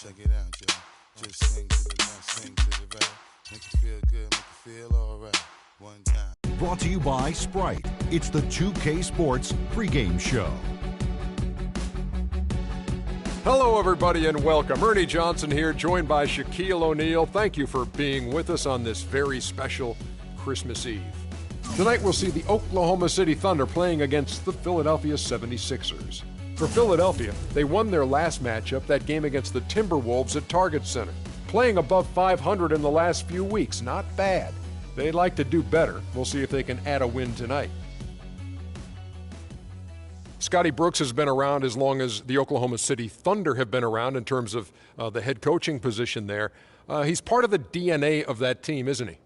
Check it out, y'all. Just swing to the left, swing to the right. Make you feel good, make you feel alright. One time. Brought to you by Sprite. It's the 2K Sports pregame show. Hello, everybody, and welcome. Ernie Johnson here, joined by Shaquille O'Neal. Thank you for being with us on this very special Christmas Eve. Tonight, we'll see the Oklahoma City Thunder playing against the Philadelphia 76ers. For Philadelphia, they won their last matchup, that game against the Timberwolves at Target Center. Playing above 500 in the last few weeks, not bad. They'd like to do better. We'll see if they can add a win tonight. Scotty Brooks has been around as long as the Oklahoma City Thunder have been around in terms of the head coaching position there. He's part of the DNA of that team, isn't he?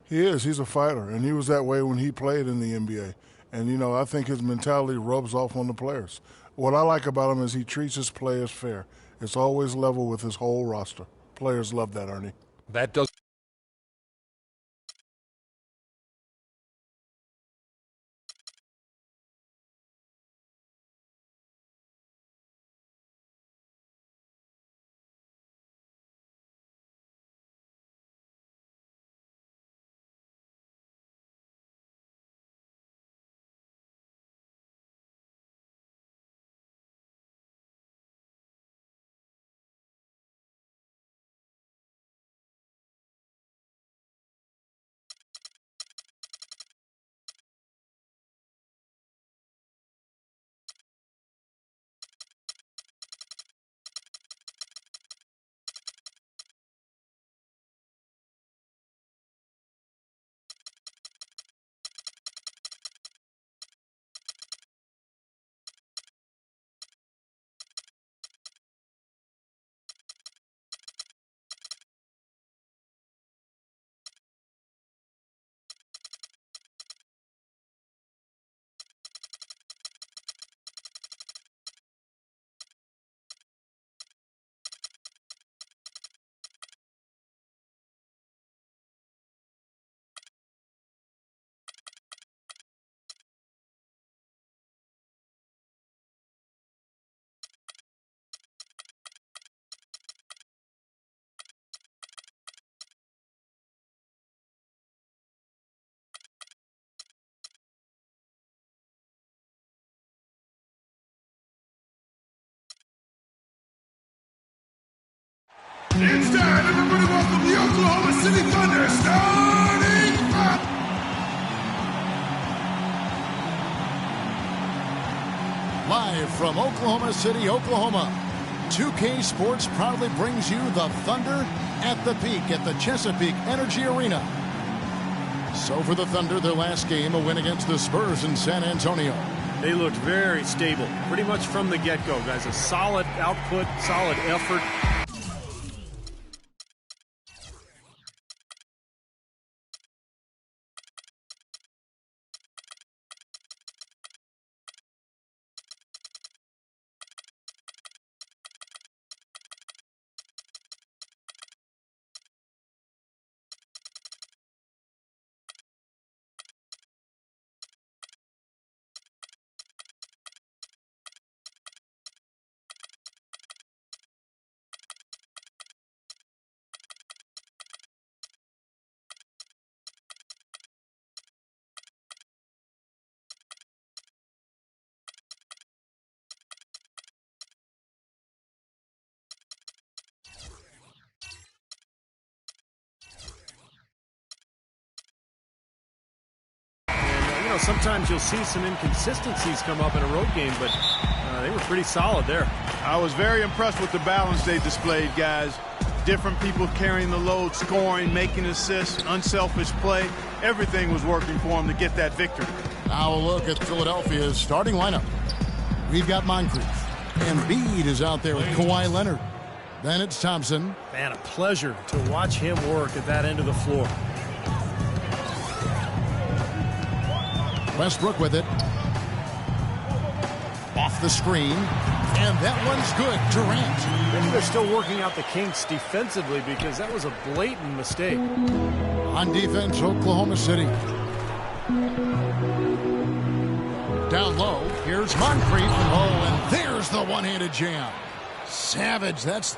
He is. He's a fighter, and he was that way when he played in the NBA. And, you know, I think his mentality rubs off on the players. What I like about him is he treats his players fair. It's always level with his whole roster. Players love that, Ernie. That does. It's time, everybody welcome the Oklahoma City Thunder starting five. Live from Oklahoma City, Oklahoma, 2K Sports proudly brings you the Thunder at the peak at the Chesapeake Energy Arena. So for the Thunder, their last game, a win against the Spurs in San Antonio. They looked very stable, pretty much from the get-go, guys. A solid output, solid effort. Sometimes you'll see some inconsistencies come up in a road game, but they were pretty solid there. I was very impressed with the balance they displayed, guys. Different people carrying the load, scoring, making assists, unselfish play. Everything was working for them to get that victory. Now a look at Philadelphia's starting lineup. We've got Moncrief. Embiid is out there with Kawhi Leonard. Then it's Thompson. Man, a pleasure to watch him work at that end of the floor. Westbrook with it. Off the screen. And that one's good. Durant. Maybe they're still working out the kinks defensively because that was a blatant mistake. On defense, Oklahoma City. Down low. Here's Moncrief. Oh, and there's the one-handed jam. Savage, that's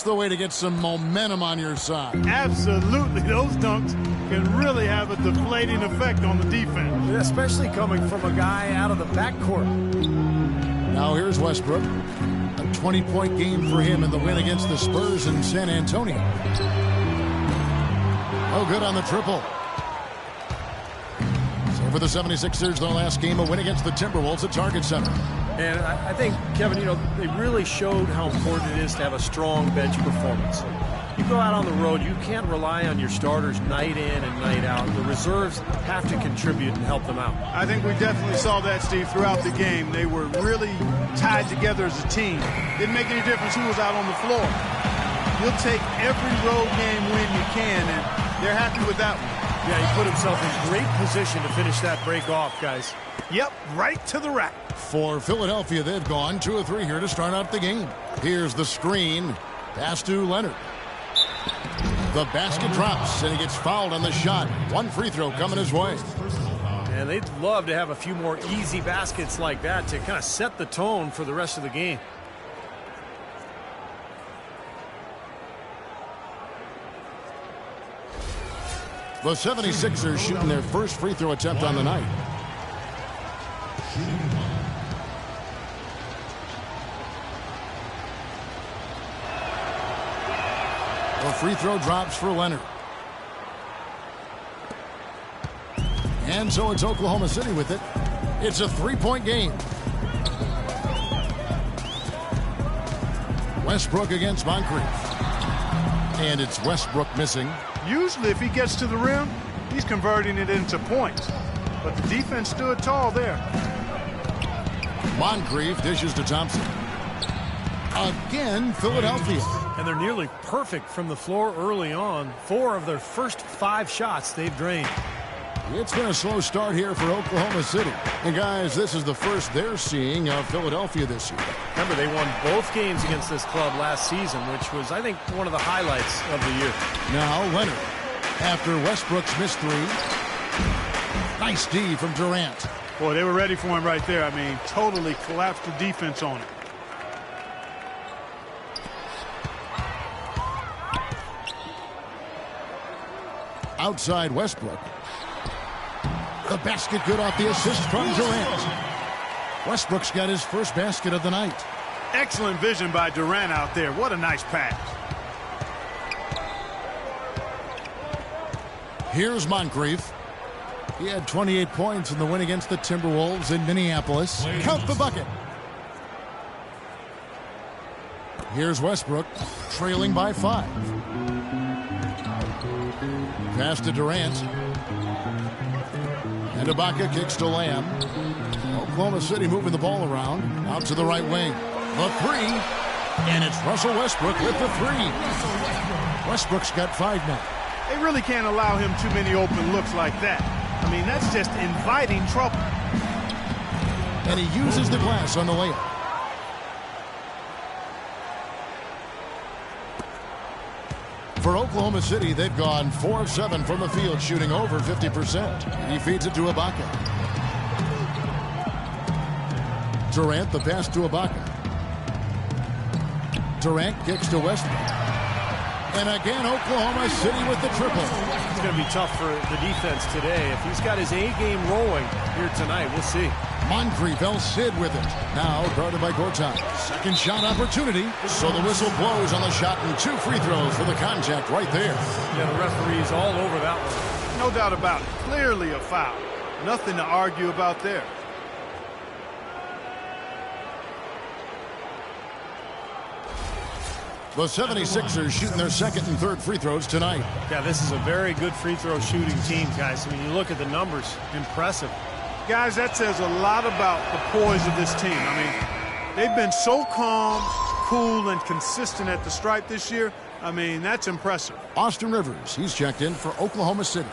the way to get some momentum on your side. Absolutely. Those dunks can really have a deflating effect on the defense. Especially coming from a guy out of the backcourt. Now here's Westbrook. A 20-point game for him in the win against the Spurs in San Antonio. Oh, good on the triple. So for the 76ers, their last game, a win against the Timberwolves at Target Center. And I think, Kevin, they really showed how important it is to have a strong bench performance. You go out on the road, you can't rely on your starters night in and night out. The reserves have to contribute and help them out. I think we definitely saw that, Steve, throughout the game. They were really tied together as a team. Didn't make any difference who was out on the floor. You'll take every road game win you can, and they're happy with that one. Yeah, he put himself in great position to finish that break off, guys. Yep, right to the rack. For Philadelphia, they've gone 2 of 3 here to start out the game. Here's the screen. Pass to Leonard. The basket drops, and he gets fouled on the shot. One free throw coming his way. And they'd love to have a few more easy baskets like that to kind of set the tone for the rest of the game. The 76ers shooting their first free throw attempt on the night. The free throw drops for Leonard. And so it's Oklahoma City with it. It's a 3-point game. Westbrook against Moncrief. And it's Westbrook missing. Usually if he gets to the rim, he's converting it into points. But the defense stood tall there. Moncrief dishes to Thompson. Again, Philadelphia. And they're nearly perfect from the floor early on. 4 of their first 5 shots they've drained. It's been a slow start here for Oklahoma City. And guys, this is the first they're seeing of Philadelphia this year. Remember, they won both games against this club last season, which was, I think, one of the highlights of the year. Now Leonard, after Westbrook's missed 3. Nice D from Durant. Boy, they were ready for him right there. I mean, totally collapsed the defense on it. Outside Westbrook. The basket good off the assist from Durant. Westbrook's got his first basket of the night. Excellent vision by Durant out there. What a nice pass. Here's Moncrief. He had 28 points in the win against the Timberwolves in Minneapolis. Count the bucket. Here's Westbrook, trailing by 5. Pass to Durant. And Ibaka kicks to Lamb. Oklahoma City moving the ball around. Out to the right wing. The 3. And it's Russell Westbrook with the 3. Westbrook's got 5 now. They really can't allow him too many open looks like that. I mean, that's just inviting trouble. And he uses the glass on the layup. For Oklahoma City, they've gone 4 of 7 from the field, shooting over 50%. He feeds it to Ibaka. Durant, the pass to Ibaka. Durant kicks to Westbrook. And again, Oklahoma City with the triple. It's going to be tough for the defense today. If he's got his A game rolling here tonight, we'll see. Moncrief, El Cid with it. Now guarded by Gortat. Second shot opportunity. So the whistle blows on the shot and 2 free throws for the contact right there. Yeah, the referee's all over that one. No doubt about it. Clearly a foul. Nothing to argue about there. The 76ers shooting their second and third free throws tonight. Yeah, this is a very good free throw shooting team, guys. When you look at the numbers, impressive. Guys, that says a lot about the poise of this team. I mean, they've been so calm, cool, and consistent at the stripe this year. I mean, that's impressive. Austin Rivers, he's checked in for Oklahoma City.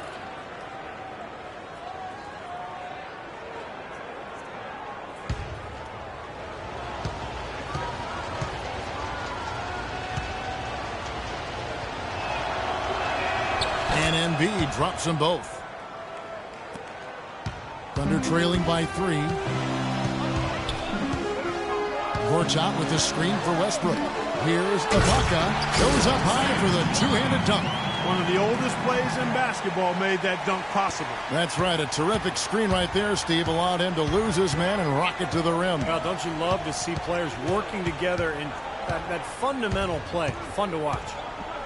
And Embiid drops them both. Thunder trailing by 3. Gortat with the screen for Westbrook. Here's Ibaka. Goes up high for the two-handed dunk. One of the oldest plays in basketball made that dunk possible. That's right. A terrific screen right there, Steve. Allowed him to lose his man and rock it to the rim. Well, don't you love to see players working together in that fundamental play? Fun to watch.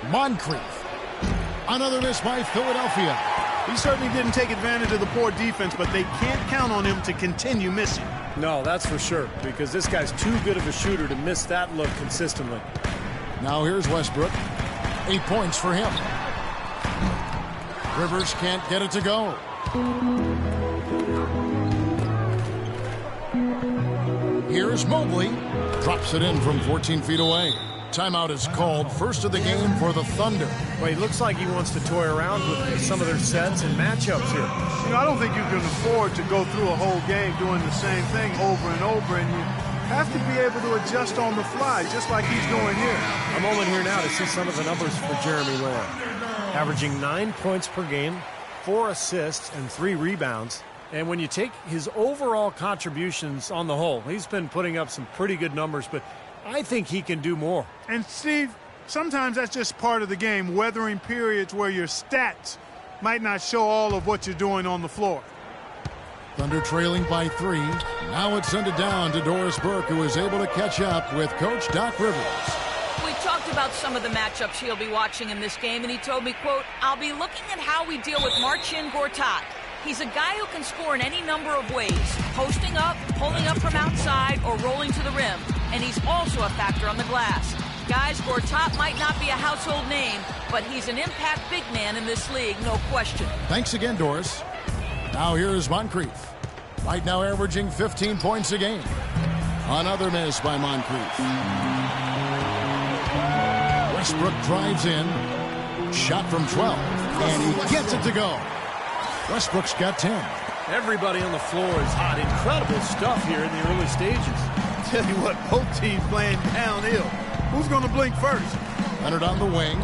Moncrief. Another miss by Philadelphia. He certainly didn't take advantage of the poor defense, but they can't count on him to continue missing. No, that's for sure, because this guy's too good of a shooter to miss that look consistently. Now here's Westbrook. 8 points for him. Rivers can't get it to go. Here's Mobley. Drops it in from 14 feet away. Timeout is called. First of the game for the Thunder. Well, he looks like he wants to toy around with some of their sets and matchups here. You know, I don't think you can afford to go through a whole game doing the same thing over and over, and you have to be able to adjust on the fly, just like he's doing here. A moment here now to see some of the numbers for Jeremy Lamb. Averaging 9 points per game, 4 assists, and 3 rebounds. And when you take his overall contributions on the whole, he's been putting up some pretty good numbers, but I think he can do more. And, Steve, sometimes that's just part of the game, weathering periods where your stats might not show all of what you're doing on the floor. Thunder trailing by 3. Now it's sent it down to Doris Burke, who is able to catch up with Coach Doc Rivers. We talked about some of the matchups he'll be watching in this game, and he told me, quote, "I'll be looking at how we deal with Marcin Gortat. He's a guy who can score in any number of ways, posting up, pulling up from outside, or rolling to the rim. And he's also a factor on the glass. Guys, Gortat might not be a household name, but he's an impact big man in this league, no question." Thanks again, Doris. Now here's Moncrief. Right now averaging 15 points a game. Another miss by Moncrief. Westbrook drives in. Shot from 12. And he gets it to go. Westbrook's got 10. Everybody on the floor is hot. Incredible stuff here in the early stages. Tell you what, both teams playing downhill. Who's going to blink first? Leonard on the wing.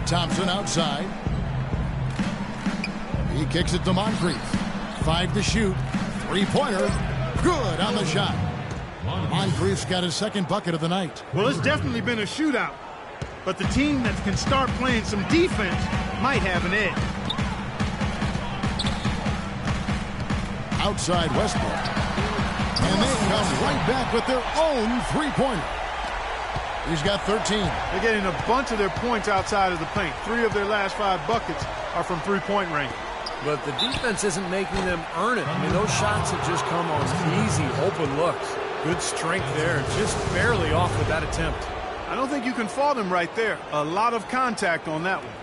Thompson outside. He kicks it to Moncrief. 5 to shoot. 3-pointer. Good on the shot. Moncrief's got his second bucket of the night. Well, it's definitely been a shootout. But the team that can start playing some defense might have an edge. Outside Westbrook. And they come right back with their own 3-pointer. He's got 13. They're getting a bunch of their points outside of the paint. 3 of their last 5 buckets are from 3-point range. But the defense isn't making them earn it. I mean, those shots have just come on easy, open looks. Good strength there, just barely off with that attempt. I don't think you can fault him right there. A lot of contact on that one.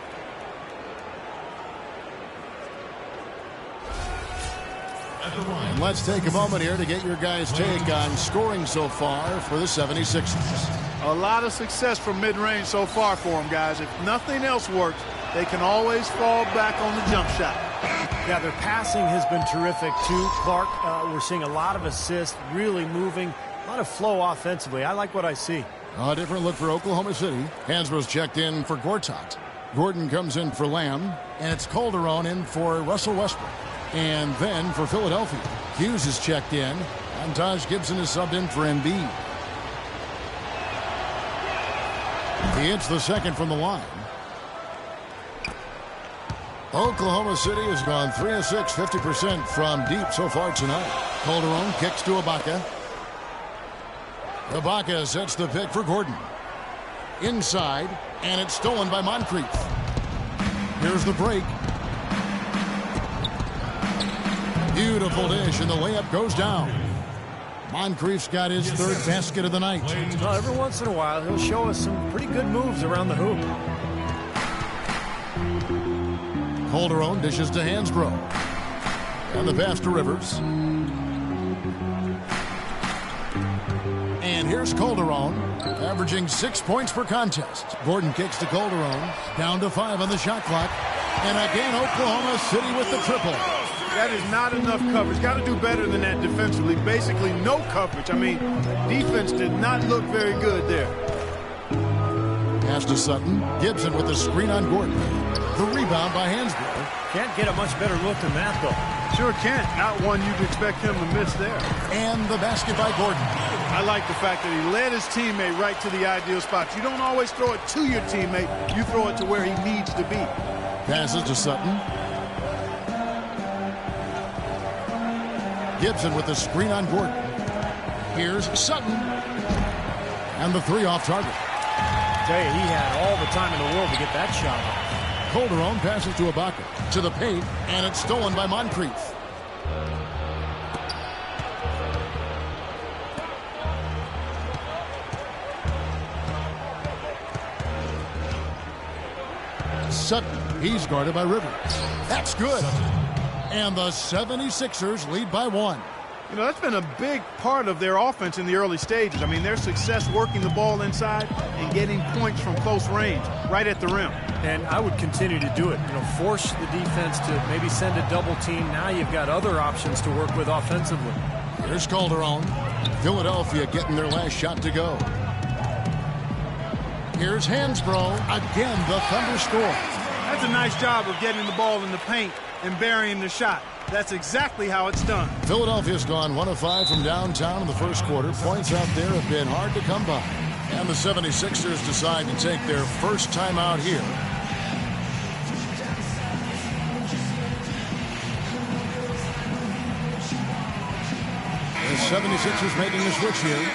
And let's take a moment here to get your guys' take on scoring so far for the 76ers. A lot of success from mid-range so far for them, guys. If nothing else works, they can always fall back on the jump shot. Yeah, their passing has been terrific, too. Clark, we're seeing a lot of assists, really moving, a lot of flow offensively. I like what I see. A different look for Oklahoma City. Hansbrough's checked in for Gortat. Gordon comes in for Lamb, and it's Calderon in for Russell Westbrook. And then for Philadelphia, Hughes is checked in, and Taj Gibson is subbed in for Embiid. He hits the second from the line. Oklahoma City has gone 3 of 6, 50% from deep so far tonight. Calderon kicks to Ibaka. Ibaka sets the pick for Gordon. Inside, and it's stolen by Moncrief. Here's the break. Beautiful dish, and the layup goes down. Moncrief's got his third basket of the night. Well, every once in a while, he'll show us some pretty good moves around the hoop. Calderon dishes to Hansbrough. And the pass to Rivers. And here's Calderon, averaging 6 points per contest. Gordon kicks to Calderon, down to 5 on the shot clock. And again, Oklahoma City with the triple. That is not enough coverage. Got to do better than that defensively. Basically, no coverage. I mean, defense did not look very good there. Pass to Sutton. Gibson with the screen on Gordon. The rebound by Hansbrough. Can't get a much better look than that, though. Sure can't. Not one you'd expect him to miss there. And the basket by Gordon. I like the fact that he led his teammate right to the ideal spots. You don't always throw it to your teammate. You throw it to where he needs to be. Passes to Sutton. Gibson with the screen on Gordon. Here's Sutton. And the three off target. I tell you, he had all the time in the world to get that shot off. Calderon passes to Ibaka. To the paint, and it's stolen by Moncrief. Sutton, he's guarded by Rivers. That's good. And the 76ers lead by 1. You know, that's been a big part of their offense in the early stages. I mean, their success working the ball inside and getting points from close range, right at the rim. And I would continue to do it. You know, force the defense to maybe send a double team. Now you've got other options to work with offensively. Here's Calderon. Philadelphia getting their last shot to go. Here's Hansbrough. Again, the Thunder score. That's a nice job of getting the ball in the paint and burying the shot. That's exactly how it's done. Philadelphia's gone 1 of 5 from downtown in the first quarter. Points out there have been hard to come by. And the 76ers decide to take their first time out here. The 76ers making the switch here.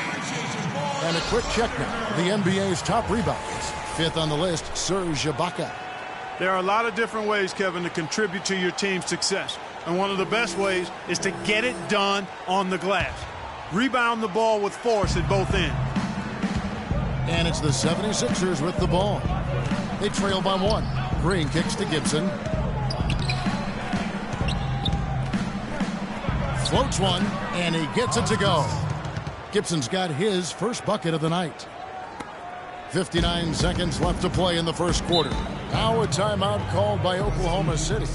And a quick check now. The NBA's top rebounders. 5th on the list, Serge Ibaka. There are a lot of different ways, Kevin, to contribute to your team's success. And one of the best ways is to get it done on the glass. Rebound the ball with force at both ends. And it's the 76ers with the ball. They trail by 1. Green kicks to Gibson. Floats one, and he gets it to go. Gibson's got his first bucket of the night. 59 seconds left to play in the first quarter. Now a timeout called by Oklahoma City.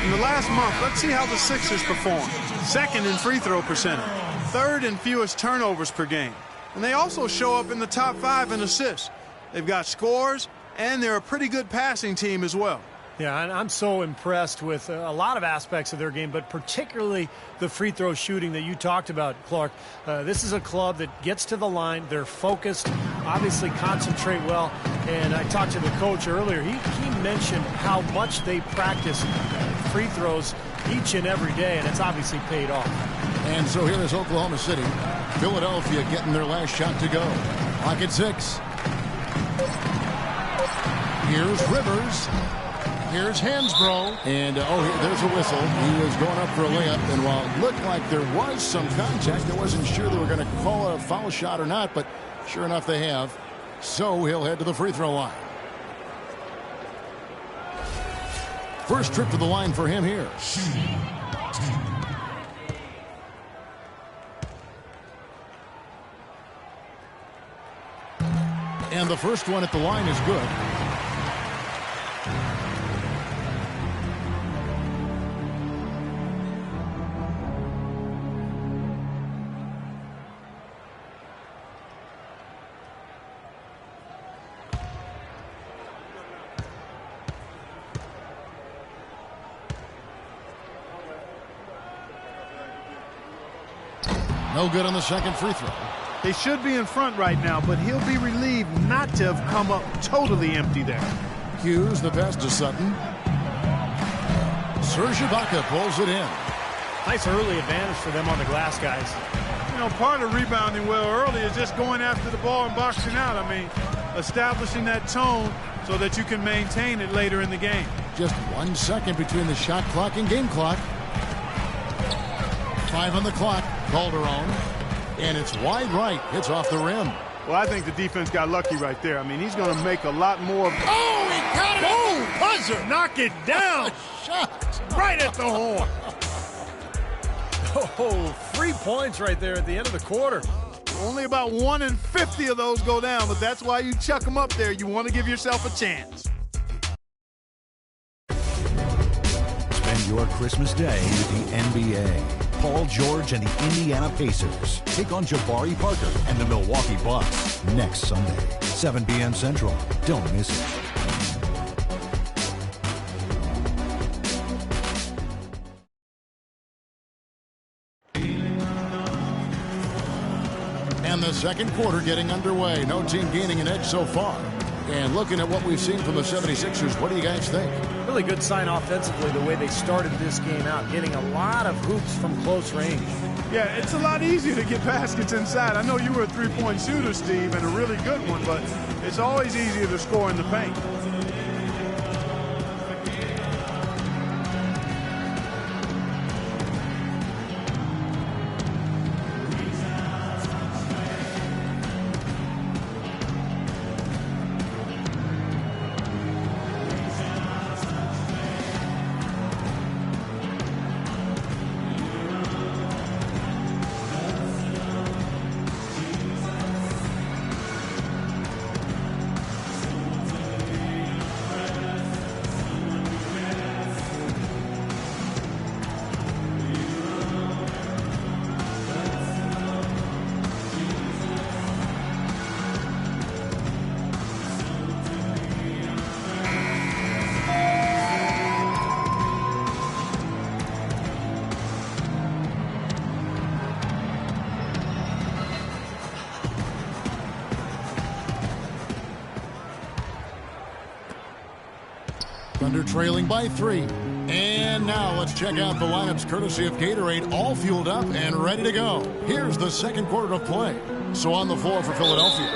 In the last month, let's see how the Sixers perform. 2nd in free throw percentage. 3rd in fewest turnovers per game. And they also show up in the top 5 in assists. They've got scores, and they're a pretty good passing team as well. Yeah, and I'm so impressed with a lot of aspects of their game, but particularly the free throw shooting that you talked about, Clark. This is a club that gets to the line. They're focused, obviously concentrate well. And I talked to the coach earlier. He mentioned how much they practice free throws each and every day, and it's obviously paid off. And so here is Oklahoma City. Philadelphia getting their last shot to go. Clock at 6. Here's Rivers. Here's Hansbrough. And, there's a whistle. He was going up for a layup. And while it looked like there was some contact, I wasn't sure they were going to call a foul shot or not. But sure enough, they have. So he'll head to the free throw line. First trip to the line for him here. And the first one at the line is good. No good on the second free throw. They should be in front right now, but he'll be relieved not to have come up totally empty there. Hughes, the pass to Sutton. Serge Ibaka pulls it in. Nice early advantage for them on the glass, guys. You know, part of rebounding well early is just going after the ball and boxing out. I mean, establishing that tone so that you can maintain it later in the game. Just 1 second between the shot clock and game clock. 5 on the clock. Calderon. And it's wide right. It's off the rim. Well, I think the defense got lucky right there. I mean, he's going to make a lot more. Oh, he got it! Boom! Buzzer! Knock it down! Shot! Right at the horn! Oh, 3 points right there at the end of the quarter. Only about 1 in 50 of those go down, but that's why you chuck them up there. You want to give yourself a chance. Spend your Christmas day with the NBA. Paul George and the Indiana Pacers take on Jabari Parker and the Milwaukee Bucks next Sunday, 7 p.m. Central. Don't miss it. And the second quarter getting underway. No team gaining an edge so far. And looking at what we've seen from the 76ers, what do you guys think? Really good sign offensively the way they started this game out, getting a lot of hoops from close range. Yeah, it's a lot easier to get baskets inside. I know you were a three-point shooter, Steve, and a really good one, but it's always easier to score in the paint. Thunder trailing by 3. And now let's check out the lineups courtesy of Gatorade, all fueled up and ready to go. Here's the second quarter of play. So on the floor for Philadelphia,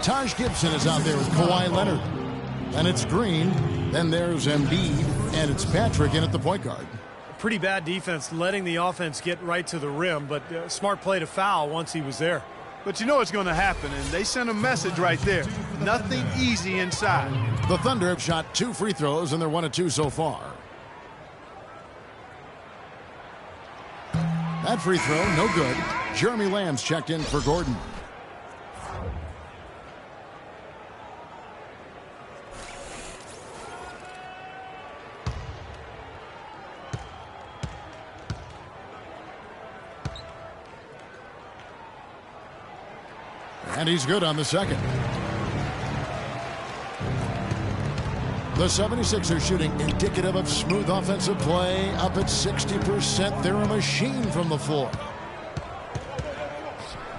Taj Gibson is out there with Kawhi Leonard. And it's Green. Then there's Embiid. And it's Patrick in at the point guard. Pretty bad defense, letting the offense get right to the rim, but smart play to foul once he was there. But you know what's going to happen, and they sent a message right there. Nothing easy inside. The Thunder have shot 2 free throws, and they're 1 of 2 so far. That free throw, no good. Jeremy Lamb's checked in for Gordon. And he's good on the second. The 76ers shooting indicative of smooth offensive play, up at 60%. They're a machine from the floor.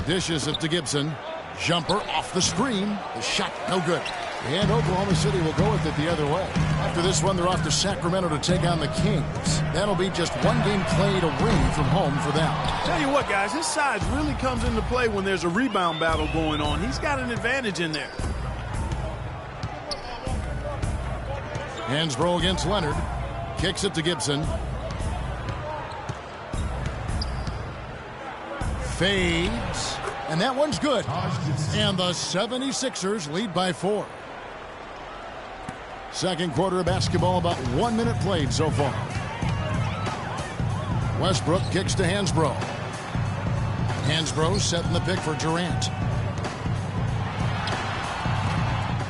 Dishes it to Gibson. Jumper off the screen. The shot no good. And Oklahoma City will go with it the other way. After this one, they're off to Sacramento to take on the Kings. That'll be just 1 game played away from home for them. Tell you what, guys, his size really comes into play when there's a rebound battle going on. He's got an advantage in there. Hansbrough against Leonard. Kicks it to Gibson. Fades. And that one's good. And the 76ers lead by 4. Second quarter of basketball, about 1 minute played so far. Westbrook kicks to Hansbrough. Hansbrough setting the pick for Durant.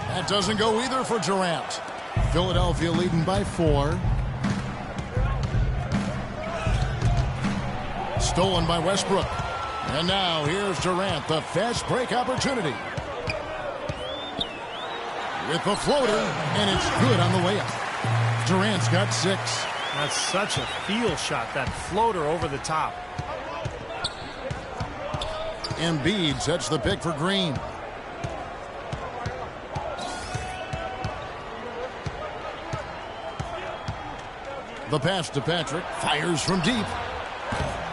That doesn't go either for Durant. Philadelphia leading by 4. Stolen by Westbrook. And now here's Durant, the fast break opportunity. With the floater, and it's good on the way up. Durant's got 6. That's such a feel shot, that floater over the top. Embiid sets the pick for Green. The pass to Patrick, fires from deep.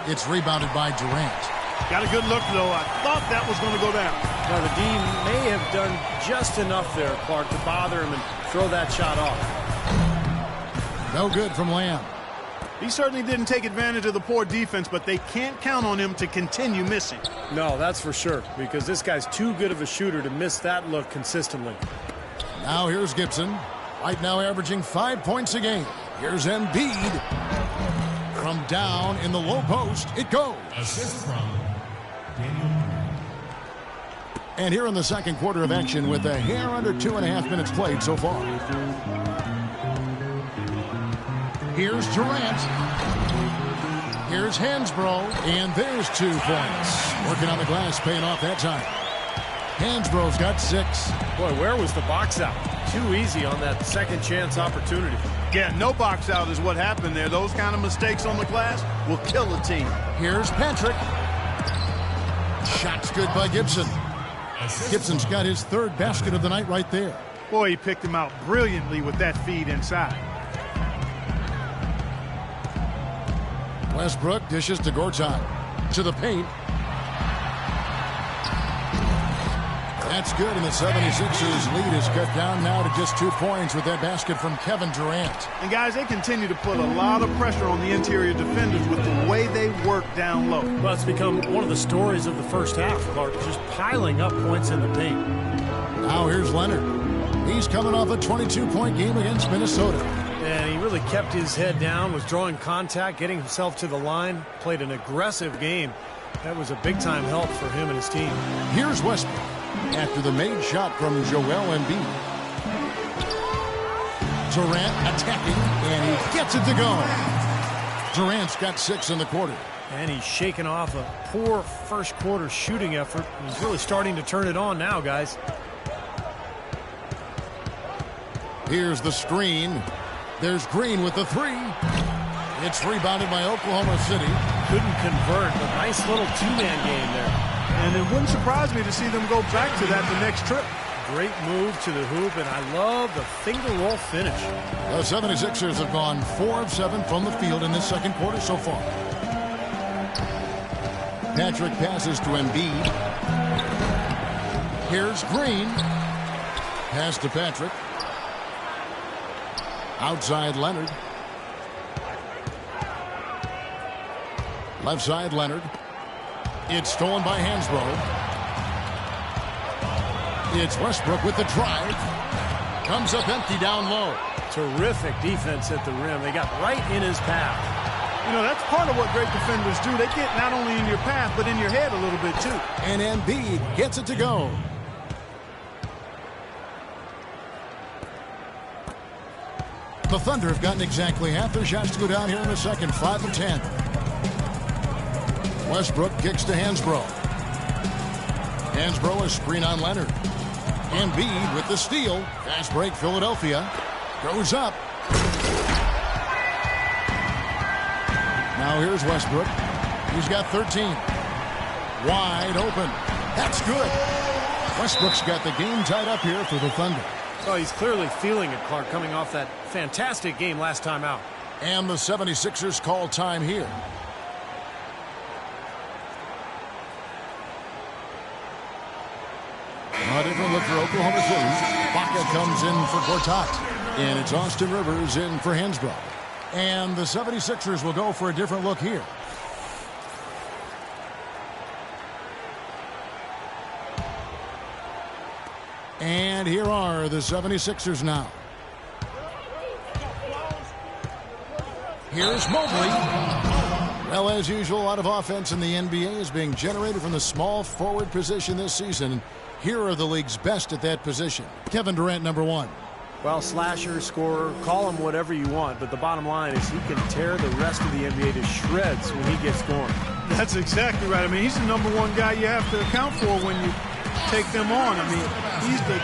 It's rebounded by Durant. Got a good look, though. I thought that was going to go down. Now, the D may have done just enough there, Clark, to bother him and throw that shot off. No good from Lamb. He certainly didn't take advantage of the poor defense, but they can't count on him to continue missing. No, that's for sure, because this guy's too good of a shooter to miss that look consistently. Now here's Gibson. Right now averaging 5 points a game. Here's Embiid. From down in the low post, it goes. Assist from Daniel. And here in the second quarter of action with a hair under 2.5 minutes played so far. Here's Durant. Here's Hansbrough, and there's 2 points. Working on the glass, paying off that time. Hansbrough's got 6. Boy, where was the box out? Too easy on that second chance opportunity. Yeah, no box out is what happened there. Those kind of mistakes on the glass will kill a team. Here's Patrick. Shot's good by Gibson. Gibson's got his 3rd basket of the night right there. Boy, he picked him out brilliantly with that feed inside. Westbrook dishes to Gortat. To the paint. That's good, and the 76ers lead is cut down now to just 2 points with that basket from Kevin Durant. And guys, they continue to put a lot of pressure on the interior defenders with the way they work down low. Well, it's become one of the stories of the first half, Clark, just piling up points in the paint. Now here's Leonard. He's coming off a 22-point game against Minnesota. And he really kept his head down, was drawing contact, getting himself to the line, played an aggressive game. That was a big-time help for him and his team. Here's Westbrook after the made shot from Joel Embiid. Durant attacking, and he gets it to go. Durant's got 6 in the quarter. And he's shaking off a poor first-quarter shooting effort. He's really starting to turn it on now, guys. Here's the screen. There's Green with the 3. It's rebounded by Oklahoma City. Couldn't convert, but nice little 2-man game there. And it wouldn't surprise me to see them go back to that the next trip. Great move to the hoop, and I love the finger roll finish. The 76ers have gone 4 of 7 from the field in this second quarter so far. Patrick passes to Embiid. Here's Green. Pass to Patrick. Outside Leonard. Left side Leonard. It's stolen by Hansbrough. It's Westbrook with the drive. Comes up empty down low. Terrific defense at the rim. They got right in his path. You know, that's part of what great defenders do. They get not only in your path, but in your head a little bit, too. And Embiid gets it to go. The Thunder have gotten exactly half their shots to go down here in the second, 5 of 10. Westbrook kicks to Hansbrough. Hansbrough, a screen on Leonard. Embiid with the steal. Fast break, Philadelphia. Goes up. Now here's Westbrook. He's got 13. Wide open. That's good. Westbrook's got the game tied up here for the Thunder. Oh, he's clearly feeling it, Clark, coming off that fantastic game last time out. And the 76ers call time here. A different look for Oklahoma City. Baca comes in for Gortat. And it's Austin Rivers in for Hansbrough. And the 76ers will go for a different look here. And here are the 76ers now. Here's Mobley. Well, as usual, a lot of offense in the NBA is being generated from the small forward position this season. Here are the league's best at that position. Kevin Durant, number 1. Well, slasher, scorer, call him whatever you want, but the bottom line is he can tear the rest of the NBA to shreds when he gets going. That's exactly right. I mean, he's the number 1 guy you have to account for when you take them on. I mean, he's the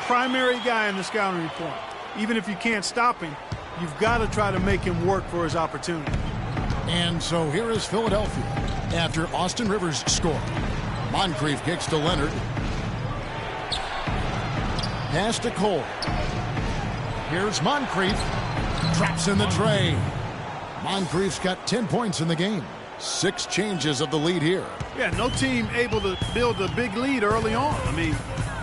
primary guy in the scouting report. Even if you can't stop him, you've got to try to make him work for his opportunity. And so here is Philadelphia after Austin Rivers scored. Moncrief kicks to Leonard. Pass to Cole. Here's Moncrief. Traps in the tray. Moncrief's got 10 points in the game. 6 changes of the lead here. Yeah, no team able to build a big lead early on. I mean,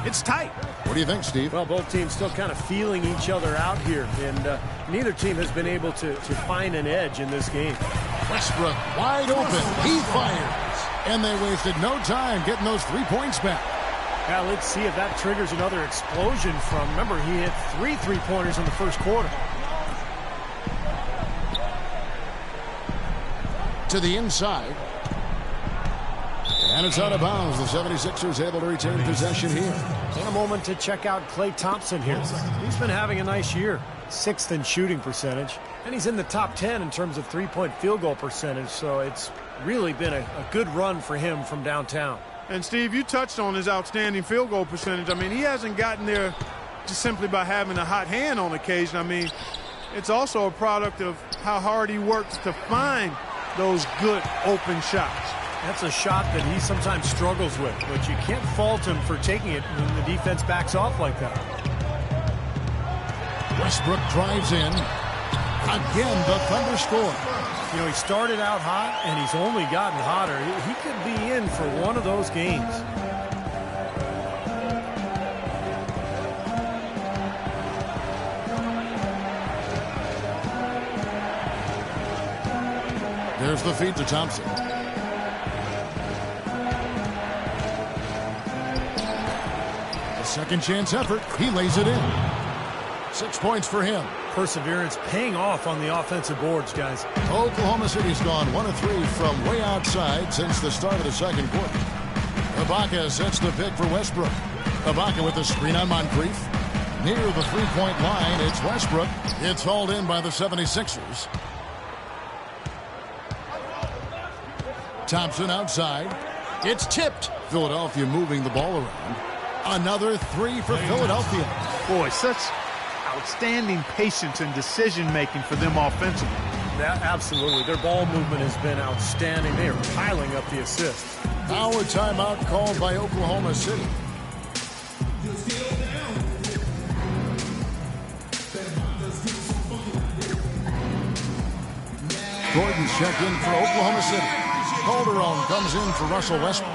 it's tight. What do you think, Steve? Well, both teams still kind of feeling each other out here, and neither team has been able to find an edge in this game. Westbrook wide open. He fires. And they wasted no time getting those 3 points back. Now, let's see if that triggers another explosion from, remember, he hit 3 3-pointers in the first quarter. To the inside. And it's out of bounds. The 76ers able to retain possession here. And a moment to check out Klay Thompson here. He's been having a nice year. 6th in shooting percentage. And he's in the top 10 in terms of three-point field goal percentage. So it's really been a good run for him from downtown. And, Steve, you touched on his outstanding field goal percentage. I mean, he hasn't gotten there just simply by having a hot hand on occasion. I mean, it's also a product of how hard he works to find those good open shots. That's a shot that he sometimes struggles with, but you can't fault him for taking it when the defense backs off like that. Westbrook drives in. Again, the Thunder score. You know, he started out hot, and he's only gotten hotter. He could be in for one of those games. There's the feed to Thompson. A second chance effort. He lays it in. 6 points for him. Perseverance paying off on the offensive boards, guys. Oklahoma City's gone 1 of 3 from way outside since the start of the second quarter. Ibaka sets the pick for Westbrook. Ibaka with the screen on Moncrief. Near the three-point line, it's Westbrook. It's hauled in by the 76ers. Thompson outside. It's tipped. Philadelphia moving the ball around. Another 3 for Philadelphia. Boy, such outstanding patience and decision-making for them offensively. Yeah, absolutely. Their ball movement has been outstanding. They are piling up the assists. Now a timeout called by Oklahoma City. Gordon's checked in for Oklahoma City. Calderon comes in for Russell Westbrook.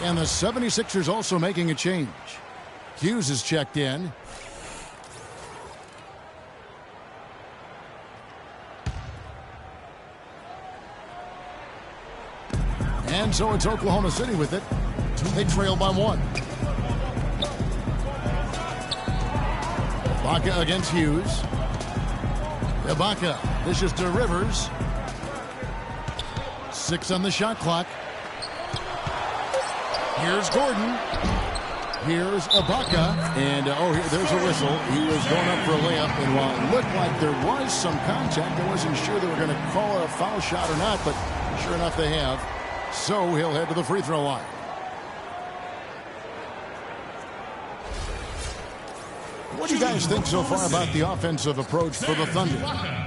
And the 76ers also making a change. Hughes is checked in. And so it's Oklahoma City with it. They trail by 1. Ibaka against Hughes. Ibaka dishes to Rivers. 6 on the shot clock. Here's Gordon. Here's Ibaka. And, there's a whistle. He was going up for a layup. And while it looked like there was some contact, I wasn't sure they were going to call a foul shot or not, but sure enough they have. So he'll head to the free throw line. What do you guys think so far about the offensive approach for the Thunder?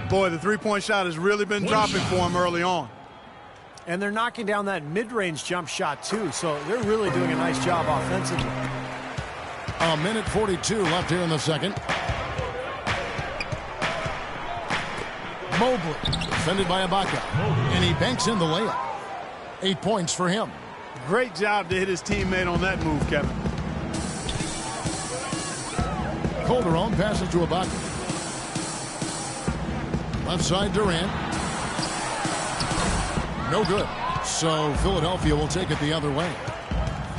Boy, the three-point shot has really been dropping for him early on. And they're knocking down that mid-range jump shot, too, so they're really doing a nice job offensively. A minute 42 left here in the second. Mobley, defended by Ibaka, and he banks in the layup. 8 points for him. Great job to hit his teammate on that move, Kevin. Calderon passes to Ibaka. Left side Durant. No good. So Philadelphia will take it the other way.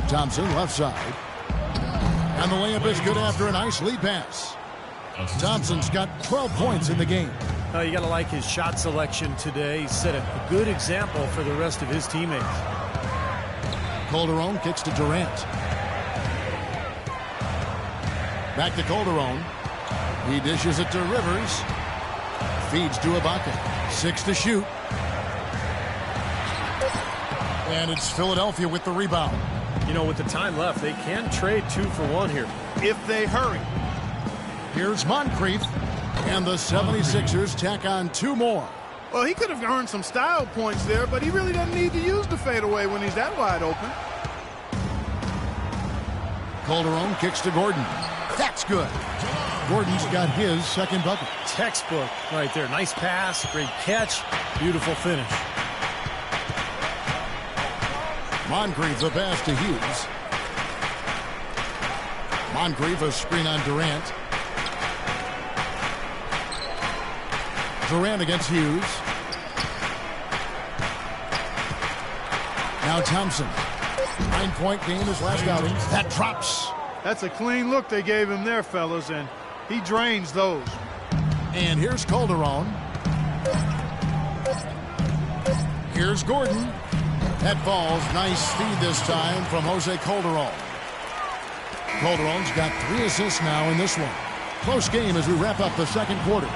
Thompson left side. And the layup is good after a nice lead pass. Thompson's got 12 points in the game. You got to like his shot selection today. He set a good example for the rest of his teammates. Calderon kicks to Durant. Back to Calderon. He dishes it to Rivers. Feeds to Ibaka. 6 to shoot. And it's Philadelphia with the rebound. You know, with the time left, they can trade 2 for 1 here. If they hurry. Here's Moncrief. And the 76ers tack on 2 more. Well, he could have earned some style points there, but he really doesn't need to use the fadeaway when he's that wide open. Calderon kicks to Gordon. That's good. Gordon's got his second bucket. Textbook right there. Nice pass, great catch, beautiful finish. Moncrief the pass to Hughes. Moncrief a screen on Durant. Durant against Hughes. Now Thompson. 9-point game his last outing. That drops. That's a clean look they gave him there, fellas, and he drains those. And here's Calderon. Here's Gordon. That falls. Nice speed this time from Jose Calderon. Calderon's got 3 assists now in this one. Close game as we wrap up the second quarter.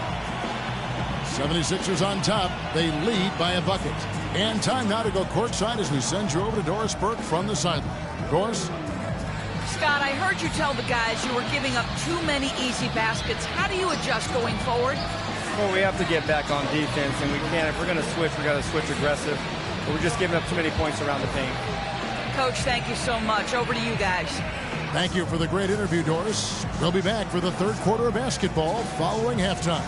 76ers on top. They lead by a bucket. And time now to go courtside as we send you over to Doris Burke from the sideline. Doris? Scott, I heard you tell the guys you were giving up too many easy baskets. How do you adjust going forward? Well, we have to get back on defense, and we can't. If we're going to switch, we got to switch aggressive. But we're just giving up too many points around the paint. Coach, thank you so much. Over to you guys. Thank you for the great interview, Doris. We'll be back for the third quarter of basketball following halftime.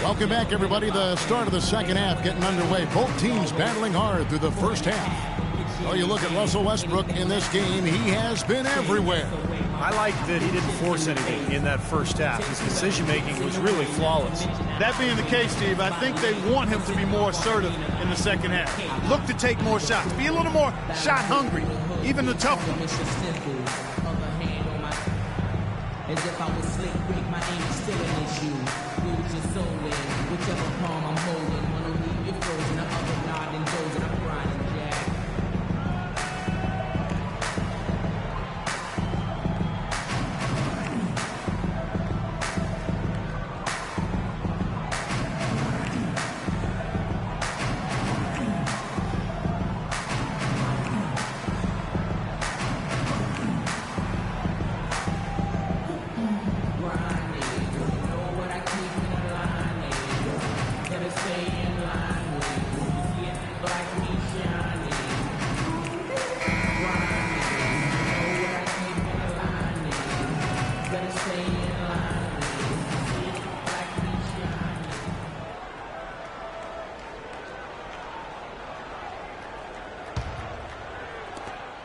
Welcome back, everybody. The start of the second half getting underway. Both teams battling hard through the first half. Well, you look at Russell Westbrook in this game. He has been everywhere. I like that he didn't force anything in that first half. His decision-making was really flawless. That being the case, Steve, I think they want him to be more assertive in the second half. Look to take more shots. Be a little more shot hungry, even the tough ones. As if I was slick Rick, my aim is still an issue. Lose your soul in whichever palm I'm holding. Wanna leave you frozen, I'm up and nodding toes and I'm grinding, Jack.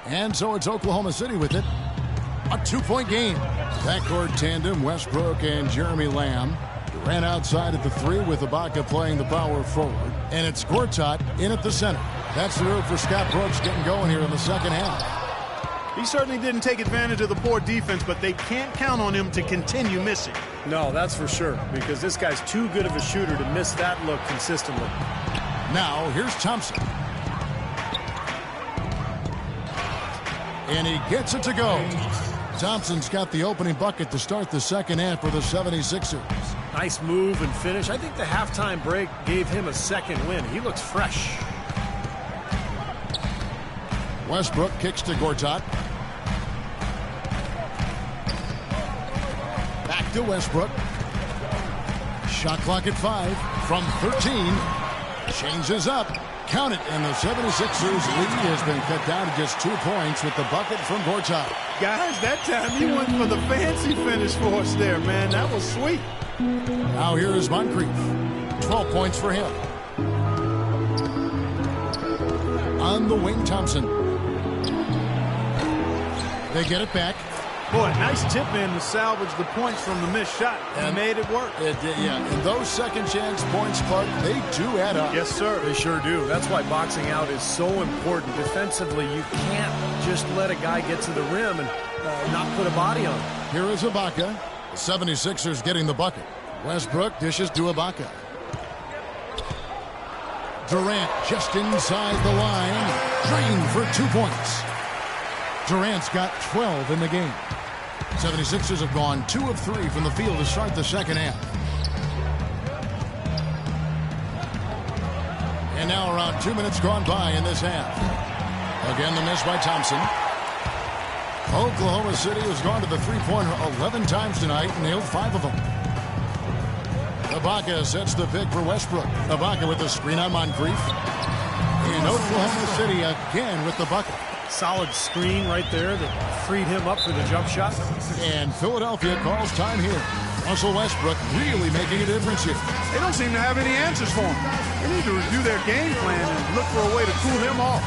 And so it's Oklahoma City with it. A 2-point game. Backcourt tandem, Westbrook and Jeremy Lamb. Durant outside at the 3 with Ibaka playing the power forward. And it's Gortat in at the center. That's the move for Scott Brooks getting going here in the second half. He certainly didn't take advantage of the poor defense, but they can't count on him to continue missing. No, that's for sure, because this guy's too good of a shooter to miss that look consistently. Now, here's Thompson. And he gets it to go. Thompson's got the opening bucket to start the second half for the 76ers. Nice move and finish. I think the halftime break gave him a second win. He looks fresh. Westbrook kicks to Gortat. Back to Westbrook. Shot clock at 5 from 13. Changes up. Count it, and the 76ers lead has been cut down to just 2 points with the bucket from Gortat. Guys, that time he went for the fancy finish for us there, man. That was sweet. Now here is Moncrief. 12 points for him. On the wing, Thompson. They get it back. Boy, nice tip in to salvage the points from the missed shot. And made it work. Yeah, and those second chance points, Clark, they do add up. Yes, sir. They sure do. That's why boxing out is so important. Defensively, you can't just let a guy get to the rim and not put a body on him. Here is Ibaka. The 76ers getting the bucket. Westbrook dishes to Ibaka. Durant just inside the line. Drained for 2 points. Durant's got 12 in the game. 76ers have gone 2 of 3 from the field to start the second half. And now around 2 minutes gone by in this half. Again, the miss by Thompson. Oklahoma City has gone to the three-pointer 11 times tonight and nailed 5 of them. Ibaka sets the pick for Westbrook. Ibaka with the screen on Moncrief. And Oklahoma City again with the bucket. Solid screen right there that freed him up for the jump shot. And Philadelphia calls time here. Russell Westbrook really making a difference here. They don't seem to have any answers for him. They need to review their game plan and look for a way to cool him off.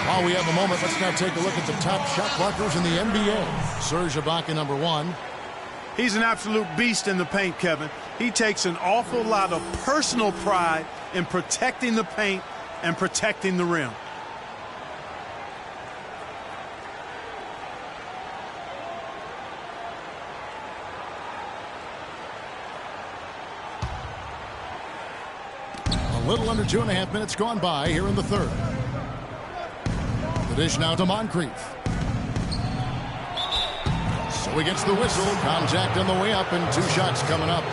While we have a moment, let's now take a look at the top shot blockers in the NBA. Serge Ibaka, number 1. He's an absolute beast in the paint, Kevin. He takes an awful lot of personal pride in protecting the paint and protecting the rim. A little under 2.5 minutes gone by here in the third. The dish now to Moncrief. So he gets the whistle. Contact on the way up and 2 shots coming up.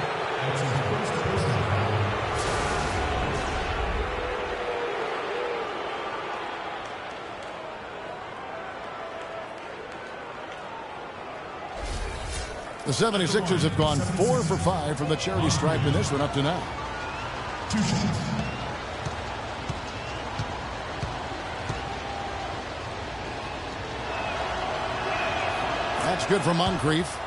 The 76ers have gone 4 for 5 from the charity stripe in this one up to now. 2 shots. That's good for Moncrief.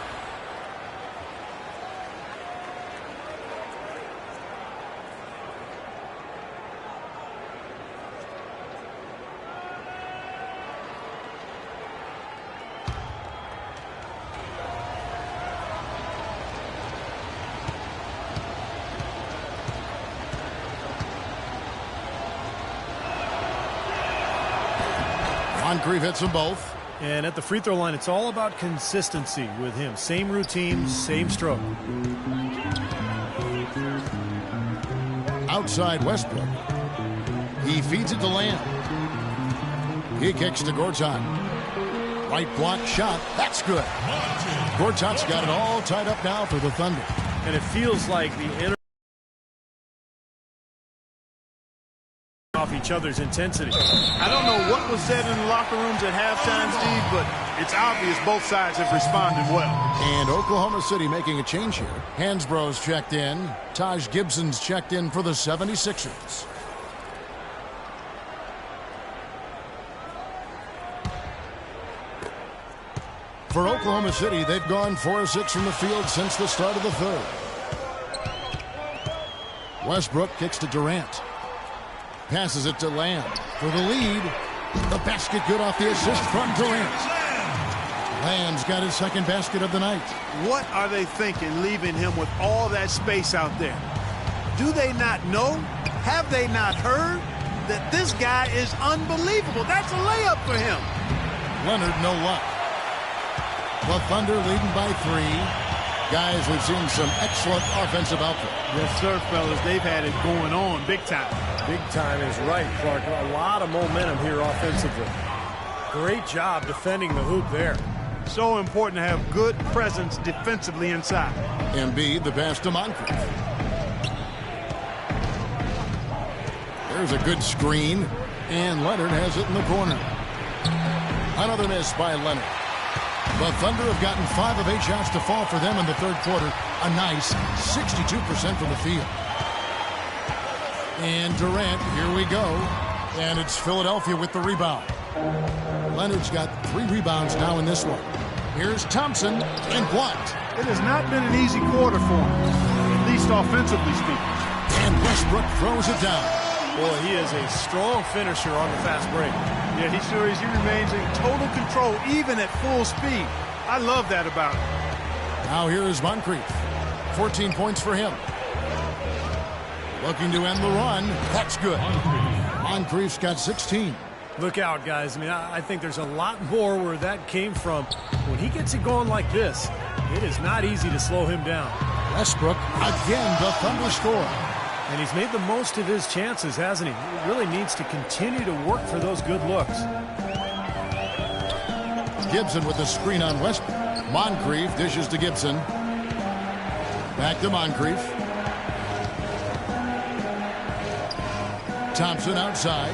Moncrief hits them both. And at the free throw line, it's all about consistency with him. Same routine, same stroke. Outside Westbrook. He feeds it to Lamb. He kicks to Gortat. Right block shot. That's good. Gortat's got it all tied up now for the Thunder. And it feels like the energy off each other's intensity. I don't know what was said in the locker rooms at halftime, Steve, but it's obvious both sides have responded well. And Oklahoma City making a change here. Hansbrough's checked in. Taj Gibson's checked in for the 76ers. For Oklahoma City, they've gone 4 of 6 from the field since the start of the third. Westbrook kicks to Durant. Passes it to Lamb for the lead. The basket good off the assist from Durant. Lamb's got his second basket of the night. What are they thinking leaving him with all that space out there? Do they not know? Have they not heard that this guy is unbelievable? That's a layup for him. Leonard, no luck. The Thunder leading by 3. Guys, we've seen some excellent offensive output. Yes, sir, fellas. They've had it going on big time. Big time is right, Clark. A lot of momentum here offensively. Great job defending the hoop there. So important to have good presence defensively inside. Embiid, the pass to Moncrief. There's a good screen, and Leonard has it in the corner. Another miss by Leonard. The Thunder have gotten 5 of 8 shots to fall for them in the third quarter. A nice 62% from the field. And Durant, here we go. And it's Philadelphia with the rebound. Leonard's got 3 rebounds now in this one. Here's Thompson, and blocked. It has not been an easy quarter for him, at least offensively speaking. And Westbrook throws it down. Boy, he is a strong finisher on the fast break. Yeah, he sure is. He remains in total control, even at full speed. I love that about him. Now here is Moncrief. 14 points for him. Looking to end the run. That's good. Moncrief's got 16. Look out, guys. I mean, I think there's a lot more where that came from. When he gets it going like this, it is not easy to slow him down. Westbrook, again, the Thunder score. And he's made the most of his chances, hasn't he? He really needs to continue to work for those good looks. Gibson with the screen on Westbrook. Moncrief dishes to Gibson. Back to Moncrief. Thompson outside.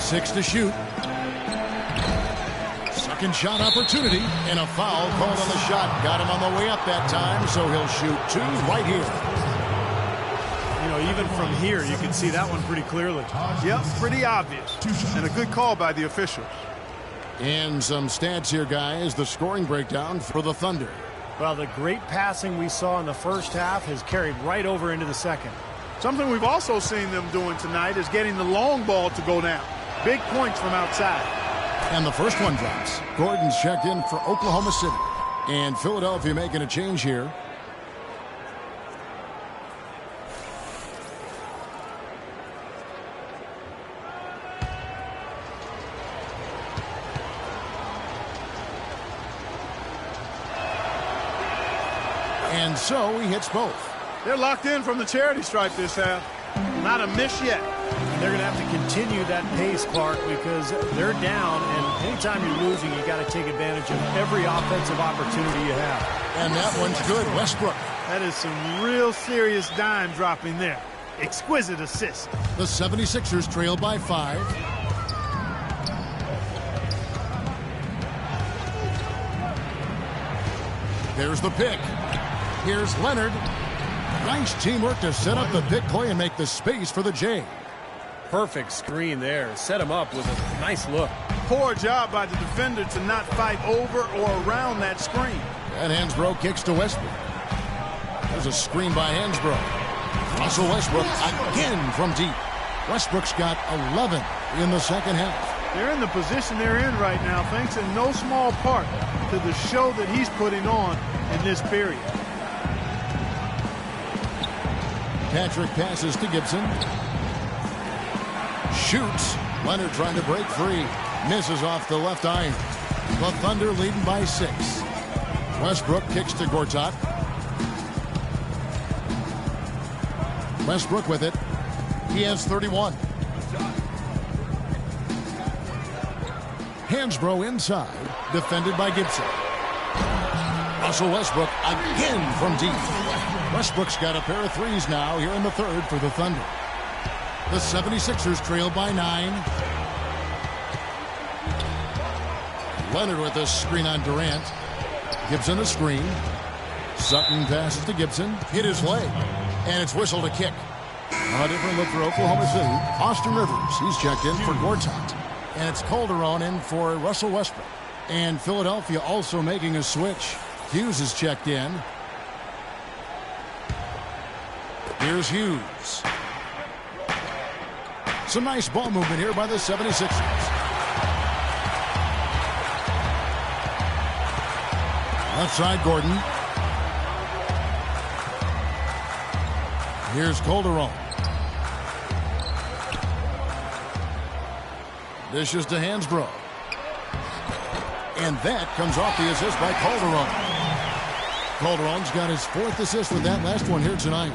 6 to shoot. Second shot opportunity, and a foul called on the shot. Got him on the way up that time, so he'll shoot 2 right here. You know, know, even from here, you can see that one pretty clearly. Yep, pretty obvious. And a good call by the officials. And some stats here, guys. The scoring breakdown for the Thunder. Well, the great passing we saw in the first half has carried right over into the second. Something we've also seen them doing tonight is getting the long ball to go down. Big points from outside. And the first one drops. Gordon's checked in for Oklahoma City. And Philadelphia making a change here. And so he hits both. They're locked in from the charity stripe this half. Not a miss yet. And they're going to have to continue that pace, Clark, because they're down, and anytime you're losing, you got to take advantage of every offensive opportunity you have. And that one's good. Westbrook. That is some real serious dime dropping there. Exquisite assist. The 76ers trail by 5. There's the pick. Here's Leonard. Nice teamwork to set up the big play and make the space for the J. Perfect screen there. Set him up with a nice look. Poor job by the defender to not fight over or around that screen. And Hansbrough kicks to Westbrook. There's a screen by Hansbrough. Russell Westbrook again from deep. Westbrook's got 11 in the second half. They're in the position they're in right now thanks in no small part to the show that he's putting on in this period. Patrick passes to Gibson. Shoots. Leonard trying to break free. Misses off the left iron. The Thunder leading by 6. Westbrook kicks to Gortat. Westbrook with it. He has 31. Hansbrough inside. Defended by Gibson. Russell Westbrook again from deep. Westbrook's got a pair of threes now here in the third for the Thunder. The 76ers trail by 9. Leonard with a screen on Durant. Gibson a screen. Sutton passes to Gibson. Hit his leg. And it's whistled a kick. A different look for Oklahoma City. Austin Rivers, he's checked in for Gortat. And it's Calderon in for Russell Westbrook. And Philadelphia also making a switch. Hughes is checked in. Here's Hughes. Some nice ball movement here by the 76ers. Left side, Gordon. Here's Calderon. Dishes to Hansbrough. And that comes off the assist by Calderon. Calderon's got his 4th assist with that last one here tonight.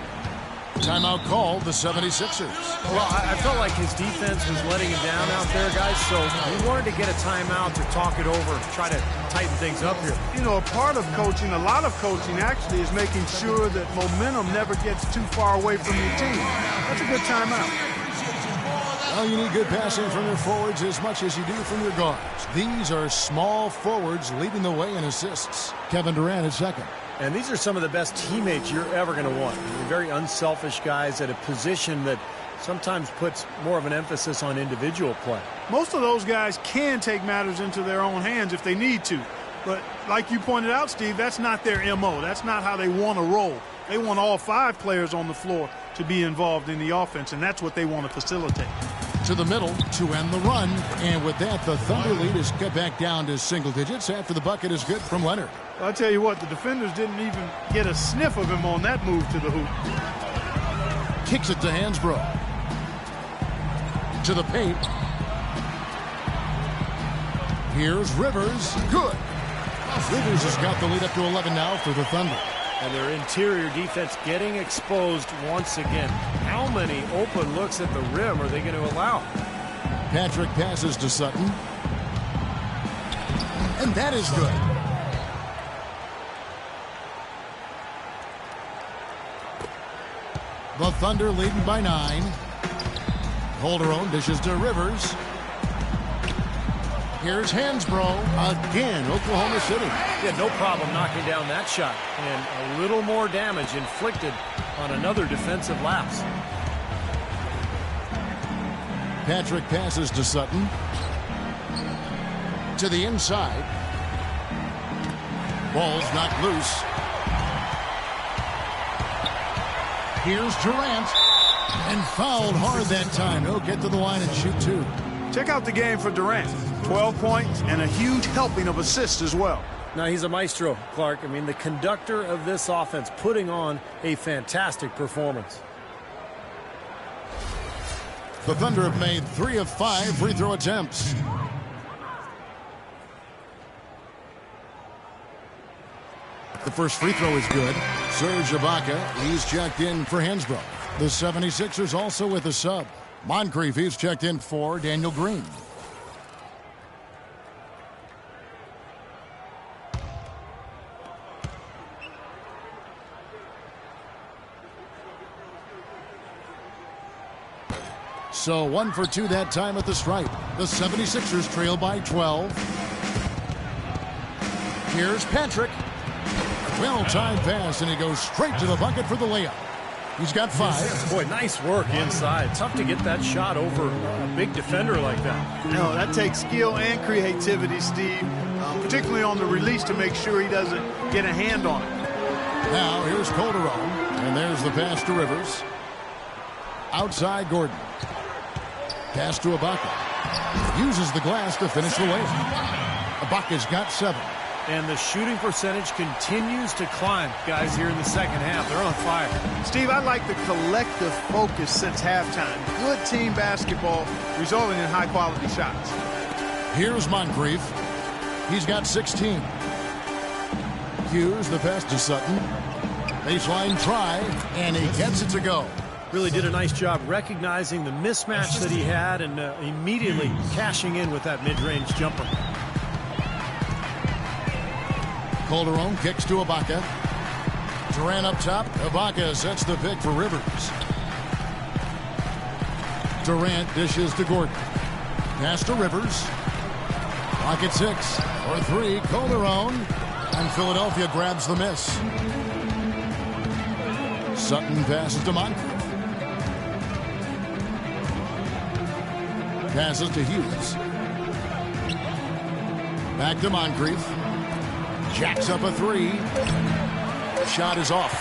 Timeout called the 76ers. Well, I felt like his defense was letting him down out there, guys, so he wanted to get a timeout to talk it over, try to tighten things up here. You know, a part of coaching, a lot of coaching actually, is making sure that momentum never gets too far away from your team. That's a good timeout. Well, you need good passing from your forwards as much as you do from your guards. These are small forwards leading the way in assists. Kevin Durant is second. And these are some of the best teammates you're ever going to want. They're very unselfish guys at a position that sometimes puts more of an emphasis on individual play. Most of those guys can take matters into their own hands if they need to. But like you pointed out, Steve, that's not their MO. That's not how they want to roll. They want all 5 players on the floor to be involved in the offense, and that's what they want to facilitate. To the middle to end the run. And with that, the Thunder lead is cut back down to single digits after the bucket is good from Leonard. I'll tell you what, the defenders didn't even get a sniff of him on that move to the hoop. Kicks it to Hansbrough. To the paint. Here's Rivers. Good. Rivers has got the lead up to 11 now for the Thunder. And their interior defense getting exposed once again. How many open looks at the rim are they going to allow? Patrick passes to Sutton. And that is good. The Thunder leading by 9. Calderon dishes to Rivers. Here's Hansbrough again, Oklahoma City. Yeah, no problem knocking down that shot. And a little more damage inflicted on another defensive lapse. Patrick passes to Sutton. To the inside. Ball's knocked loose. Here's Durant. And fouled hard that time. He'll get to the line and shoot 2. Check out the game for Durant. 12 points and a huge helping of assists as well. Now, he's a maestro, Clark. I mean, the conductor of this offense, putting on a fantastic performance. The Thunder have made 3 of 5 free throw attempts. The first free throw is good. Serge Ibaka, he's checked in for Hansbrough. The 76ers also with a sub. Moncrief, he's checked in for Daniel Green. So 1 for 2 that time at the stripe. The 76ers trail by 12. Here's Patrick. Well-timed pass, and he goes straight to the bucket for the layup. He's got 5. Boy, nice work inside. Tough to get that shot over a big defender like that. No, that takes skill and creativity, Steve, particularly on the release to make sure he doesn't get a hand on it. Now here's Calderon, and there's the pass to Rivers. Outside Gordon. Pass to Ibaka. Uses the glass to finish the layup. Ibaka's got 7. And the shooting percentage continues to climb, guys, here in the second half. They're on fire. Steve, I like the collective focus since halftime. Good team basketball resulting in high-quality shots. Here's Moncrief. He's got 16. Hughes, the pass to Sutton. Baseline try, and he gets it to go. Really did a nice job recognizing the mismatch that he had and immediately cashing in with that mid-range jumper. Calderon kicks to Ibaka. Durant up top. Ibaka sets the pick for Rivers. Durant dishes to Gordon. Pass to Rivers. Clock at 6. For 3, Calderon. And Philadelphia grabs the miss. Sutton passes to Moncrief. Passes to Hughes. Back to Moncrief. Jacks up a 3. Shot is off.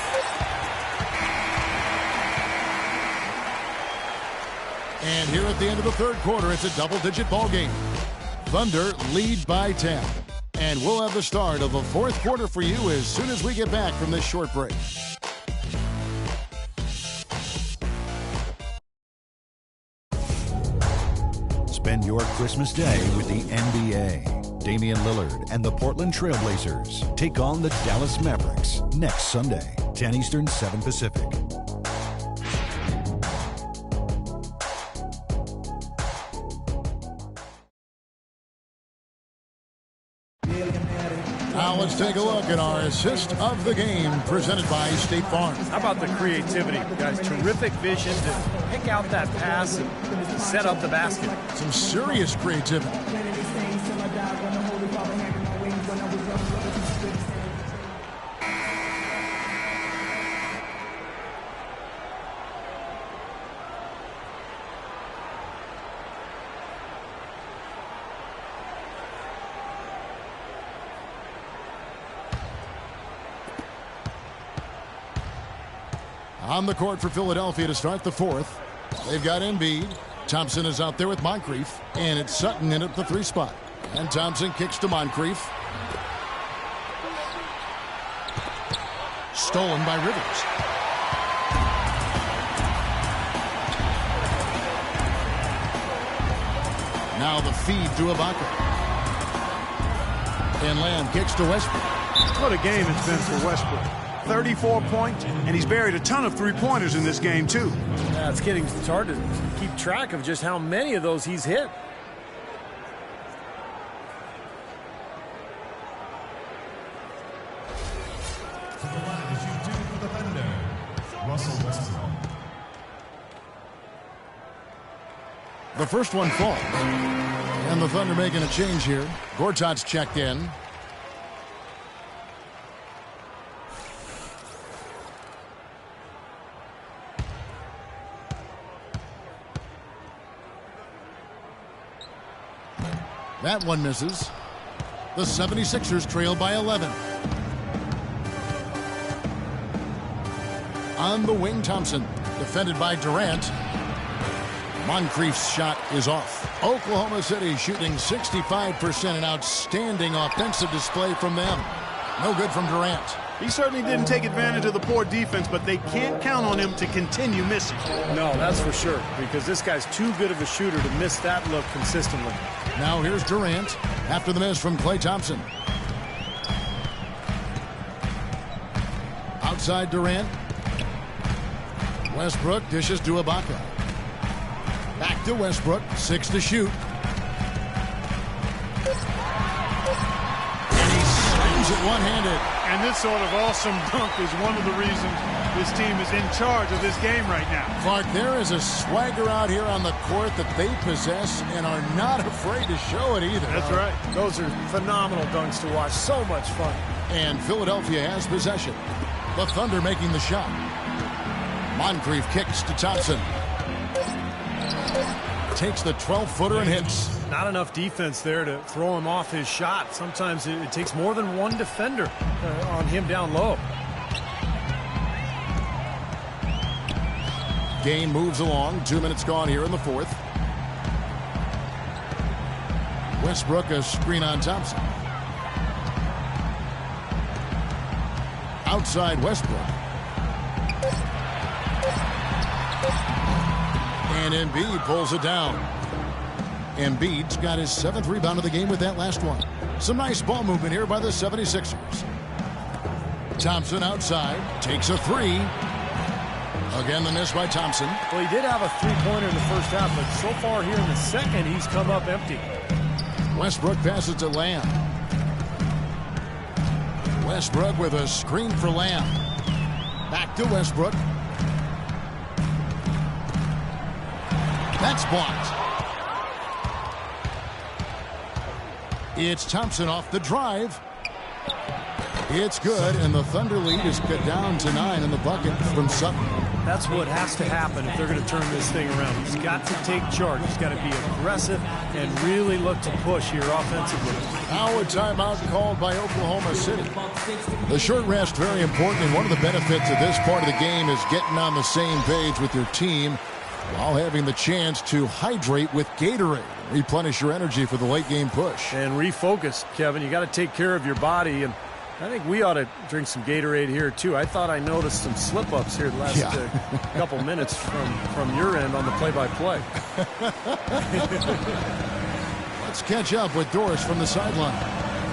And here at the end of the third quarter, it's a double-digit ball game. Thunder lead by 10. And we'll have the start of the fourth quarter for you as soon as we get back from this short break. Spend your Christmas day with the NBA. Damian Lillard and the Portland Trail Blazers take on the Dallas Mavericks next Sunday, 10 Eastern, 7 Pacific. Now let's take a look at our assist of the game presented by State Farm. How about the creativity, guys? Terrific vision to pick out that pass and set up the basket. Some serious creativity. On the court for Philadelphia to start the fourth. They've got Embiid. Thompson is out there with Moncrief. And it's Sutton in at the 3 spot. And Thompson kicks to Moncrief. Stolen by Rivers. Now the feed to Ibaka. And Lamb kicks to Westbrook. What a game it's been for Westbrook. 34 points, and he's buried a ton of three-pointers in this game, too. Yeah, it's hard to keep track of just how many of those he's hit. The first one falls. And the Thunder making a change here. Gortat's checked in. That one misses. The 76ers trail by 11. On the wing, Thompson, defended by Durant. Moncrief's shot is off. Oklahoma City shooting 65%, an outstanding offensive display from them. No good from Durant. He certainly didn't take advantage of the poor defense, but they can't count on him to continue missing. No, that's for sure, because this guy's too good of a shooter to miss that look consistently. Now here's Durant after the miss from Klay Thompson. Outside Durant. Westbrook dishes to Ibaka. Back to Westbrook, 6 to shoot. And he slams it one-handed. And this sort of awesome dunk is one of the reasons this team is in charge of this game right now. Clark, there is a swagger out here on the court that they possess and are not afraid to show it either. That's right. Those are phenomenal dunks to watch. So much fun. And Philadelphia has possession. The Thunder making the shot. Moncrief kicks to Thompson. Takes the 12-footer and hits. Not enough defense there to throw him off his shot. Sometimes it takes more than one defender on him down low. Game moves along. 2 minutes gone here in the fourth. Westbrook a screen on Thompson. Outside Westbrook. And Embiid pulls it down. Embiid's got his 7th rebound of the game with that last one. Some nice ball movement here by the 76ers. Thompson outside, takes a 3. Again, the miss by Thompson. Well, he did have a three-pointer in the first half, but so far here in the second, he's come up empty. Westbrook passes to Lamb. Westbrook with a screen for Lamb. Back to Westbrook. That's blocked. It's Thompson off the drive. It's good, and the Thunder lead is cut down to 9 in the bucket from Sutton. That's what has to happen if they're going to turn this thing around. He's got to take charge. He's got to be aggressive and really look to push here offensively. Now a timeout called by Oklahoma City. The short rest, very important, and one of the benefits of this part of the game is getting on the same page with your team while having the chance to hydrate with Gatorade. Replenish your energy for the late game push. And refocus, Kevin. You got to take care of your body, and I think we ought to drink some Gatorade here, too. I thought I noticed some slip-ups here the last couple minutes from your end on the play-by-play. Let's catch up with Doris from the sideline.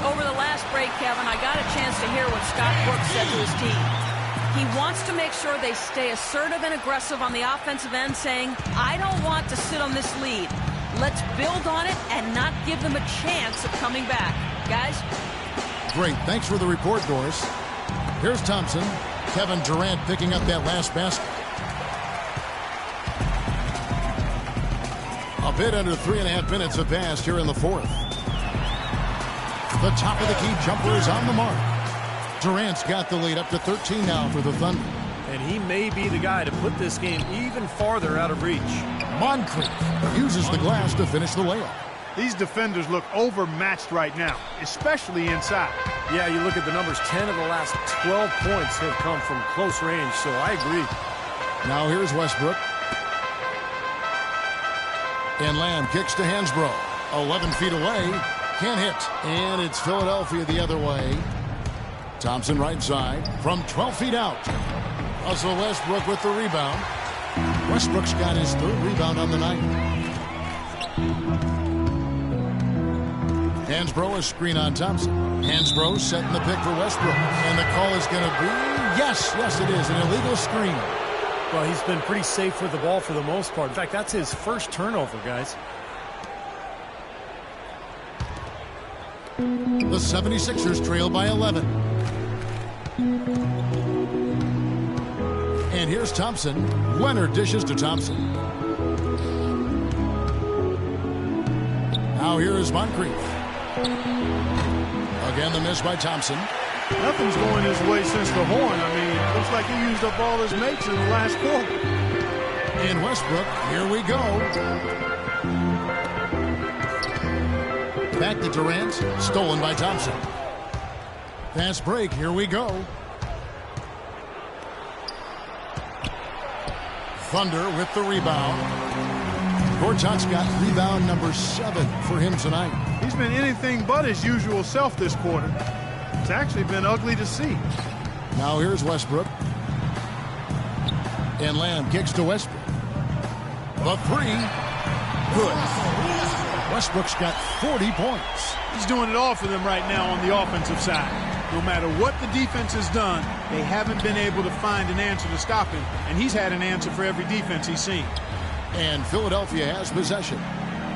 Over the last break, Kevin, I got a chance to hear what Scott Brooks said to his team. He wants to make sure they stay assertive and aggressive on the offensive end, saying, I don't want to sit on this lead. Let's build on it and not give them a chance of coming back. Guys? Great. Thanks for the report, Doris. Here's Thompson. Kevin Durant picking up that last basket. A bit under 3.5 minutes have passed here in the fourth. The top of the key jumper is on the mark. Durant's got the lead up to 13 now for the Thunder. And he may be the guy to put this game even farther out of reach. Moncrief uses the glass to finish the layup. These defenders look overmatched right now, especially inside. Yeah, you look at the numbers. 10 of the last 12 points have come from close range, so I agree. Now here's Westbrook. And Lamb kicks to Hansbrough. 11 feet away. Can't hit. And it's Philadelphia the other way. Thompson right side from 12 feet out. Russell Westbrook with the rebound. Westbrook's got his 3rd rebound on the night. Hansbrough, a screen on Thompson. Hansbrough setting the pick for Westbrook. And the call is going to be, yes, it is, an illegal screen. Well, he's been pretty safe with the ball for the most part. In fact, that's his first turnover, guys. The 76ers trail by 11. And here's Thompson. Leonard dishes to Thompson. Now here is Moncrief. Again, the miss by Thompson. Nothing's going his way since the horn. I mean, it looks like he used up all his mates in the last quarter. In Westbrook, here we go. Back to Durant. Stolen by Thompson. Fast break. Here we go. Thunder with the rebound. Gortat's got rebound number 7 for him tonight. He's been anything but his usual self this quarter. It's actually been ugly to see. Now here's Westbrook. And Lamb kicks to Westbrook. The 3. Good. Westbrook's got 40 points. He's doing it all for them right now on the offensive side. No matter what the defense has done, they haven't been able to find an answer to stop him, and he's had an answer for every defense he's seen. And Philadelphia has possession.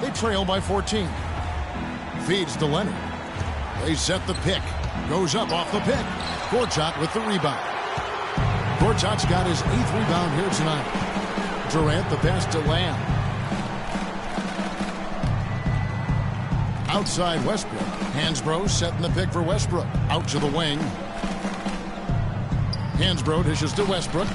They trail by 14. Feeds to Leonard. They set the pick. Goes up off the pick. Gortat with the rebound. Gortat's got his 8th rebound here tonight. Durant the pass to Lamb. Outside Westbrook. Hansbrough setting the pick for Westbrook. Out to the wing. Hansbrough dishes to Westbrook.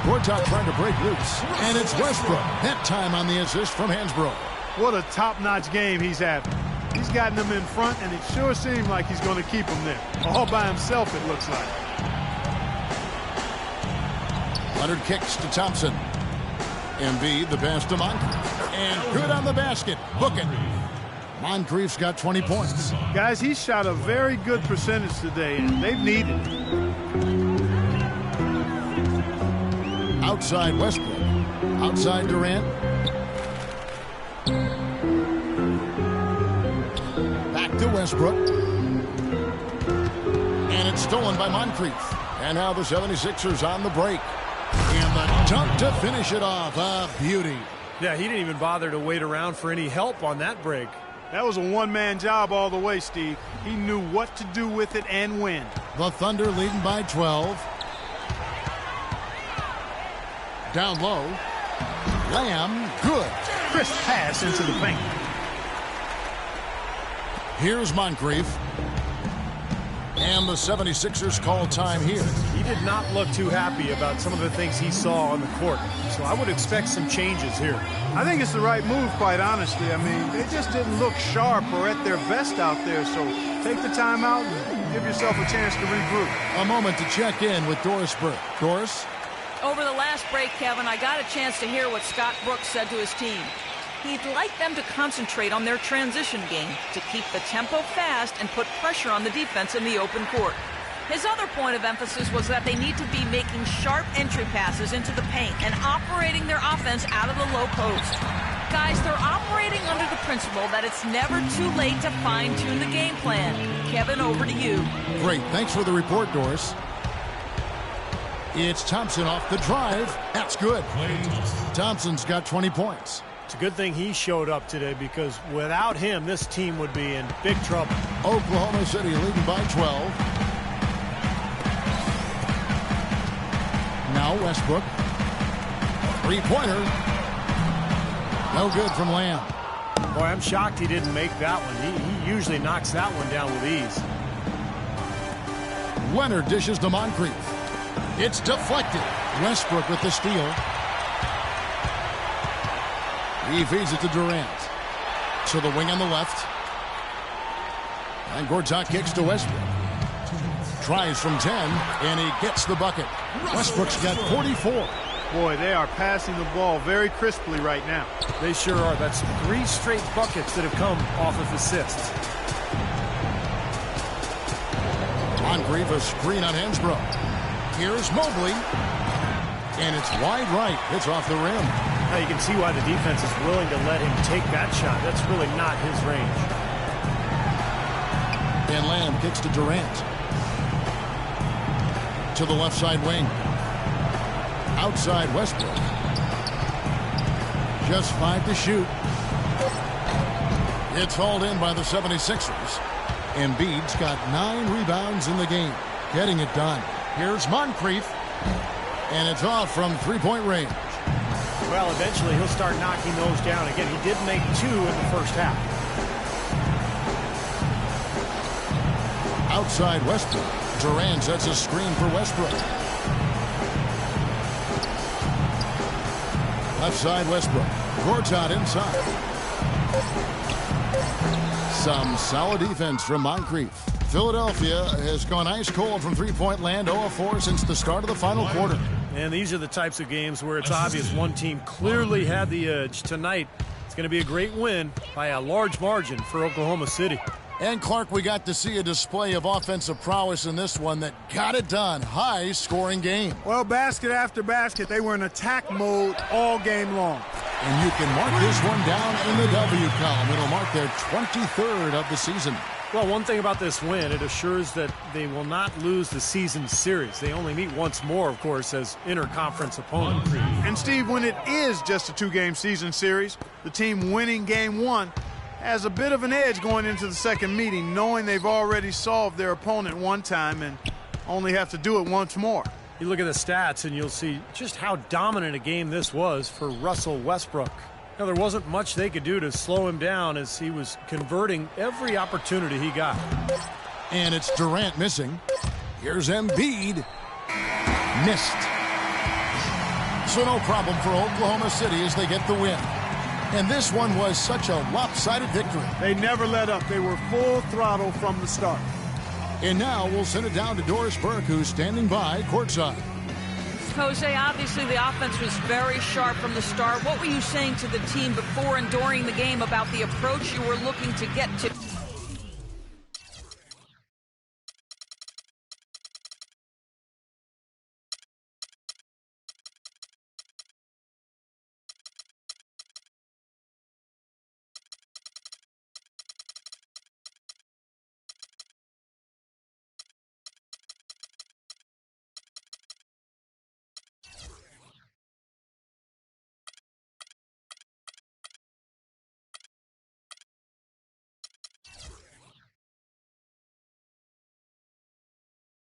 Gortat trying to break loose. And it's Westbrook. That time on the assist from Hansbrough. What a top-notch game he's having. He's gotten them in front, and it sure seems like he's going to keep them there. All by himself, it looks like. Leonard kicks to Thompson. Embiid, the pass to Moncrief. And good on the basket. Book it. Moncrief's got 20 points. Guys, he shot a very good percentage today, and they've needed it. Outside Westbrook. Outside Durant. Back to Westbrook. And it's stolen by Moncrief. And now the 76ers on the break. And the dunk to finish it off. A beauty. Yeah, he didn't even bother to wait around for any help on that break. That was a one-man job all the way, Steve. He knew what to do with it and when. The Thunder leading by 12. Down low. Lamb, good. Crisp pass into the paint. Here's Moncrief. And the 76ers call time here. He did not look too happy about some of the things he saw on the court. So I would expect some changes here. I think it's the right move, quite honestly. I mean, they just didn't look sharp or at their best out there. So take the time out and give yourself a chance to regroup. A moment to check in with Doris Burke. Doris? Over the last break, Kevin, I got a chance to hear what Scott Brooks said to his team. He'd like them to concentrate on their transition game, to keep the tempo fast and put pressure on the defense in the open court. His other point of emphasis was that they need to be making sharp entry passes into the paint and operating their offense out of the low post. Guys, they're operating under the principle that it's never too late to fine-tune the game plan. Kevin, over to you. Great. Thanks for the report, Doris. It's Thompson off the drive. That's good. Thompson's got 20 points. It's a good thing he showed up today because without him, this team would be in big trouble. Oklahoma City leading by 12. Now Westbrook. Three-pointer. No good from Lamb. Boy, I'm shocked he didn't make that one. He usually knocks that one down with ease. Leonard dishes to Moncrief. It's deflected. Westbrook with the steal. He feeds it to Durant. To the wing on the left. And Gortat kicks to Westbrook. Tries from 10, and he gets the bucket. Westbrook's got 44. Boy, they are passing the ball very crisply right now. They sure are. That's 3 straight buckets that have come off of assists. Moncrief, a screen on Hansbrough. Here's Mobley. And it's wide right. It's off the rim. Now you can see why the defense is willing to let him take that shot. That's really not his range. And Lamb kicks to Durant. To the left side wing. Outside Westbrook. Just 5 to shoot. It's hauled in by the 76ers. Embiid's got 9 rebounds in the game. Getting it done. Here's Moncrief. And it's off from three-point range. Well, eventually he'll start knocking those down again. He did make 2 in the first half. Outside Westbrook. Durant sets a screen for Westbrook. Left side Westbrook. Gortat inside. Some solid defense from Moncrief. Philadelphia has gone ice cold from three-point land, 0 of 4 since the start of the final quarter. And these are the types of games where it's obvious one team clearly had the edge. Tonight, it's going to be a great win by a large margin for Oklahoma City. And, Clark, we got to see a display of offensive prowess in this one that got it done. High-scoring game. Well, basket after basket, they were in attack mode all game long. And you can mark this one down in the W column. It'll mark their 23rd of the season. Well, one thing about this win, it assures that they will not lose the season series. They only meet once more, of course, as interconference opponents. And, Steve, when it is just a two-game season series, the team winning game one has a bit of an edge going into the second meeting, knowing they've already solved their opponent one time and only have to do it once more. You look at the stats and you'll see just how dominant a game this was for Russell Westbrook. Now, there wasn't much they could do to slow him down as he was converting every opportunity he got. And it's Durant missing. Here's Embiid. Missed. So no problem for Oklahoma City as they get the win. And this one was such a lopsided victory. They never let up. They were full throttle from the start. And now we'll send it down to Doris Burke, who's standing by courtside. Jose, obviously the offense was very sharp from the start. What were you saying to the team before and during the game about the approach you were looking to get to?